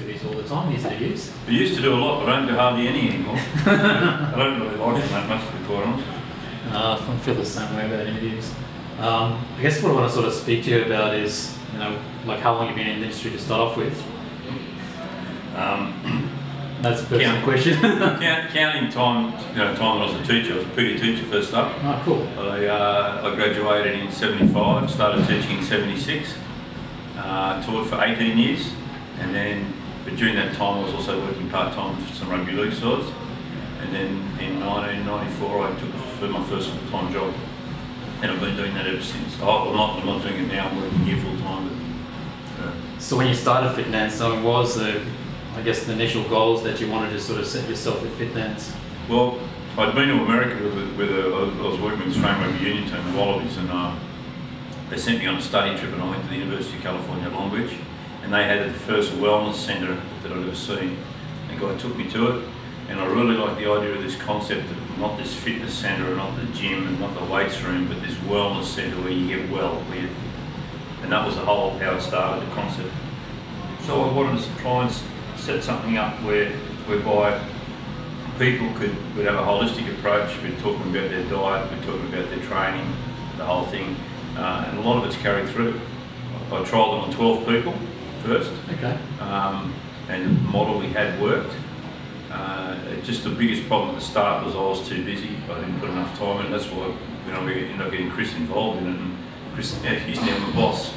activities all the time, these interviews. We used to do a lot, but I don't do hardly any anymore. I don't really like it that much, to be quite honest. I feel the same way about interviews. I guess what I want to sort of speak to you about is, you know, like how long you've been in the industry to start off with. That's a personal question. Counting time, time when I was a teacher. I was a PT teacher first up. Oh, cool. I graduated in '75, started teaching in '76, taught for 18 years, and then, but during that time I was also working part-time for some rugby league sides, and then in 1994 I took for my first full-time job, and I've been doing that ever since. I'm not doing it now, I'm working here full-time. So when you started Fitnance, what was the initial goals that you wanted to sort of set yourself with Fitnance? Well, I'd been to America I was working with the Australian Rugby Union team, the Wallabies, and they sent me on a study trip, and I went to the University of California at Long Beach, and they had the first wellness centre that I'd ever seen. The guy took me to it, and I really liked the idea of this concept of not this fitness centre, not the gym, and not the weights room, but this wellness centre where you get well. And that was the whole how it started, the concept. So I wanted to try and set something up whereby people would have a holistic approach. We're talking about their diet, we're talking about their training, the whole thing, and a lot of it's carried through. I trialled them on 12 people first, okay. And the model we had worked. Just the biggest problem at the start was I was too busy. I didn't put enough time in. That's why we ended up getting Chris involved in it. And Chris, he's now my boss.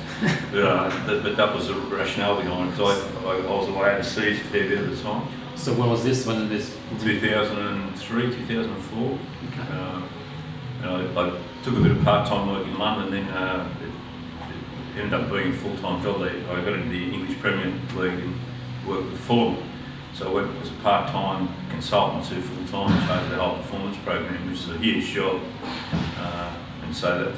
But that was the rationale behind it, because I was away overseas a fair bit of the time. So when was this? When did this? 2003, 2004. Okay. And I took a bit of part-time work in London, then it ended up being a full-time job. I got into the English Premier League and worked with Fulham. So I went as a part-time consultant to full-time and chose the whole performance program, which is a huge job. And so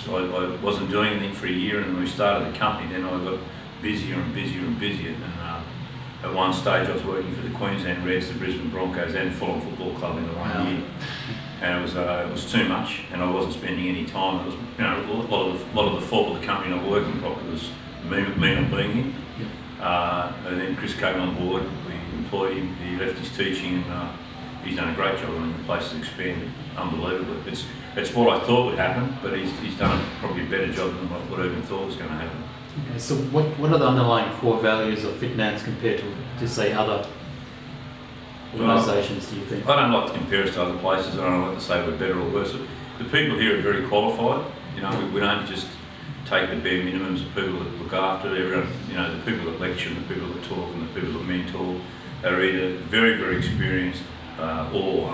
I wasn't doing anything for a year, and when we started the company, then I got busier and busier and busier. And at one stage I was working for the Queensland Reds, the Brisbane Broncos and Fulham Football Club in the one year. And it was too much, and I wasn't spending any time. It was, a lot of the fault of the company not working properly was me not being here. And then Chris came on board, we employed him, he left his teaching, and he's done a great job, and the place has expanded unbelievably. It's what I thought would happen, but he's done probably a better job than what I even thought was going to happen. Okay, so what are the underlying core values of Fitnance compared to say, other organisations, do you think? I don't like to compare us to other places. I don't like to say we're better or worse. The people here are very qualified. We don't just take the bare minimums of people that look after everyone. The people that lecture, the people that talk, and the people that mentor are either very, very experienced or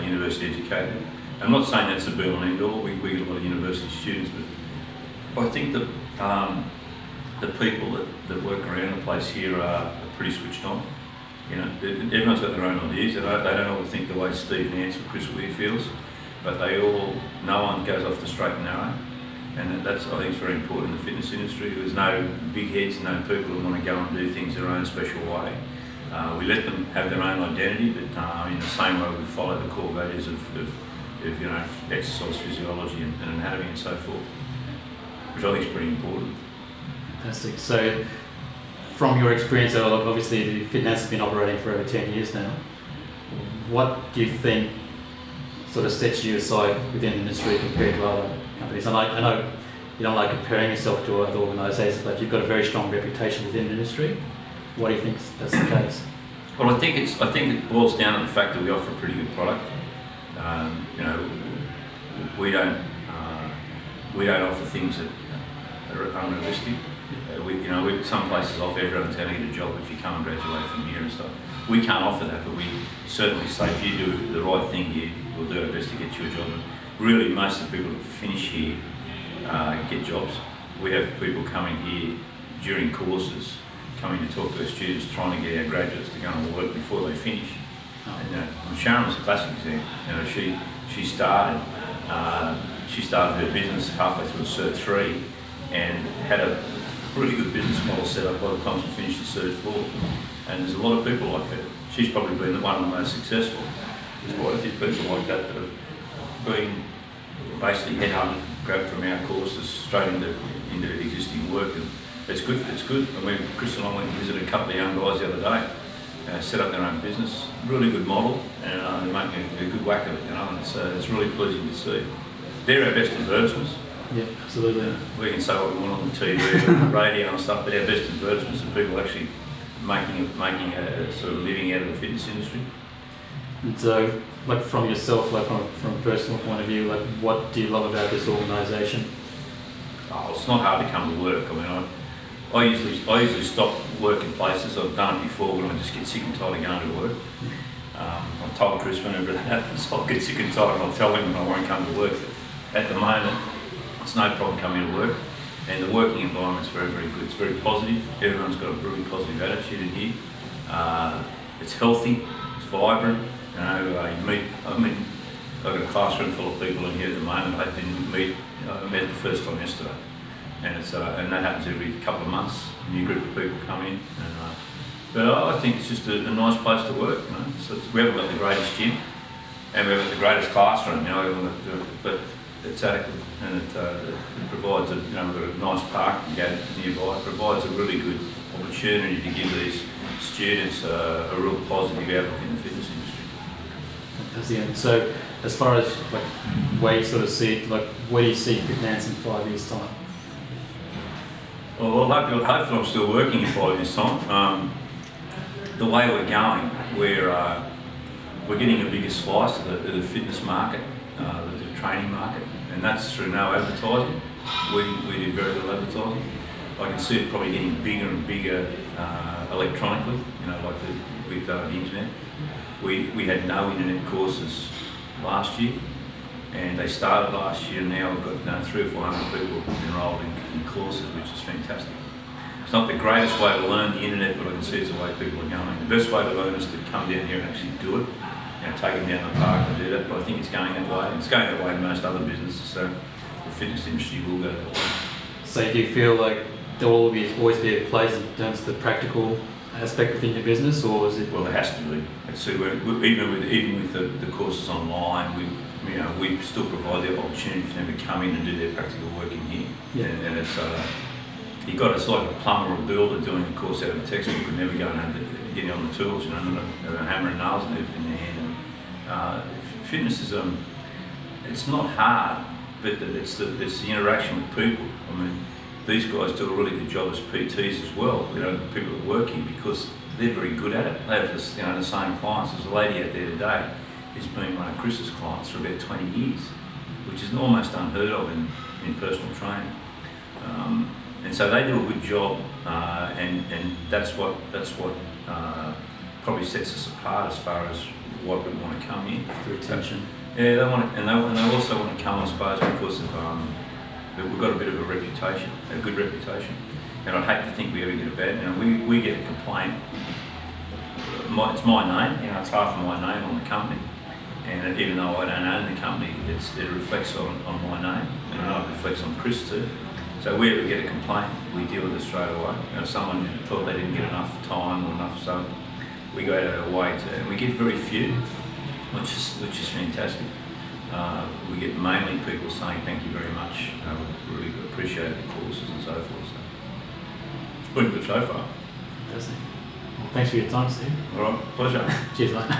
university educated. I'm not saying that's the be all and end all. We get a lot of university students, but I think that the people that work around the place here are pretty switched on. Everyone's got their own ideas. They don't all think the way Steve Nance or Chris Weir feels, but no one goes off the straight and narrow. And that's, I think, it's very important in the fitness industry. There's no big heads, no people who want to go and do things their own special way. We let them have their own identity, but in the same way we follow the core values of exercise physiology and anatomy and so forth, which I think is pretty important. Fantastic. So, from your experience, obviously Fitness has been operating for over 10 years now. What do you think sort of sets you aside within the industry compared to other companies? And I know you don't like comparing yourself to other organisations, but you've got a very strong reputation within the industry. Why do you think that's the case? Well, I think it boils down to the fact that we offer a pretty good product. We don't offer things that are unrealistic. Some places offer everyone's going to get a job if you come and graduate from here and stuff. We can't offer that, but we certainly say if you do the right thing here, we'll do our best to get you a job. And really, most of the people that finish here get jobs. We have people coming here during courses, coming to talk to our students, trying to get our graduates to go and work before they finish. And Sharon was a classic example. She started her business halfway through Cert 3 and had a really good business model set up by the time she finished the Cert 4. And there's a lot of people like her. She's probably been one of the most successful. There's quite a few people like that have been basically headhunted, grabbed from our courses straight into existing work, and It's good. It's good. I mean, Chris and I went and visited a couple of young guys the other day. Set up their own business. Really good model, and they're making a good whack of it. You know, and it's really pleasing to see. They're our best advertisements. Yeah, absolutely. We can say what we want on the TV, and the radio and stuff, but our best advertisements are people actually making a sort of living out of the fitness industry. And so, like from yourself, like from a personal point of view, like what do you love about this organisation? Oh, it's not hard to come to work. I mean, I usually stop working places. I've done it before when I just get sick and tired of going to work. I told Chris whenever that happens, I'll get sick and tired and I'll tell him and I won't come to work. But at the moment, it's no problem coming to work, and the working environment's very, very good. It's very positive. Everyone's got a really positive attitude in here. It's healthy. It's vibrant. You know, I've got a classroom full of people in here at the moment. I met the first time yesterday, and and that happens every couple of months. A new group of people come in, but I think it's just a nice place to work. You know? We haven't got the greatest gym, and we haven't got the greatest classroom. You know, but it's adequate, and it provides we've got a nice park nearby. It provides a really good opportunity to give these students a real positive outlook in the fitness industry. Fantastic. So, as far as like where you sort of see it, like where do you see Fitnance in 5 years' time? Well, hopefully I'm still working in 5 years' time. The way we're going, we're getting a bigger slice of the fitness market, the training market, and that's through no advertising. We do very little advertising. I can see it probably getting bigger and bigger electronically, you know, like with the internet. We had no internet courses last year, and they started last year, and now we've got 300 or 400 people enrolled in courses, which is fantastic. It's not the greatest way to learn the internet, but I can see it's the way people are going. The best way to learn is to come down here and actually do it. You know, take them down the park and do that, but I think it's going that way. It's going that way in most other businesses, so the fitness industry will go that way. So do you feel like there will always be a place in terms of the practical aspect within your business, or is it? Well, there has to be. Even with the courses online, we still provide the opportunity for them to come in and do their practical work in here. Yeah. And it's like a plumber or builder doing a course out of a textbook and never going and getting on the tools, you know, a hammer and nails in their hand. And fitness is it's not hard, but it's the interaction with people. I mean, these guys do a really good job as PTs as well. You know, the people that work here, because they're very good at it. They have this, the same clients. There's a lady out there today who's been one of Chris's clients for about 20 years, which is almost unheard of in personal training. And so they do a good job, and that's what probably sets us apart as far as what we want to come in. The retention. Yeah, they want to, and they also want to come, I suppose, because of we've got a bit of a reputation, a good reputation, and I'd hate to think we ever get a bad. You know, we get a complaint. It's my name. You know, it's half of my name on the company, and even though I don't own the company, it reflects on my name, and I know it reflects on Chris too. So if we ever get a complaint, we deal with it straight away. You know, someone thought they didn't get enough time or enough, so we go out of our way to, and we get very few, which is fantastic. We get mainly people saying thank you very much. We really appreciate the courses and so forth. So it's been good so far. Fantastic. Well, thanks for your time, Steve. All right, pleasure. Cheers, mate.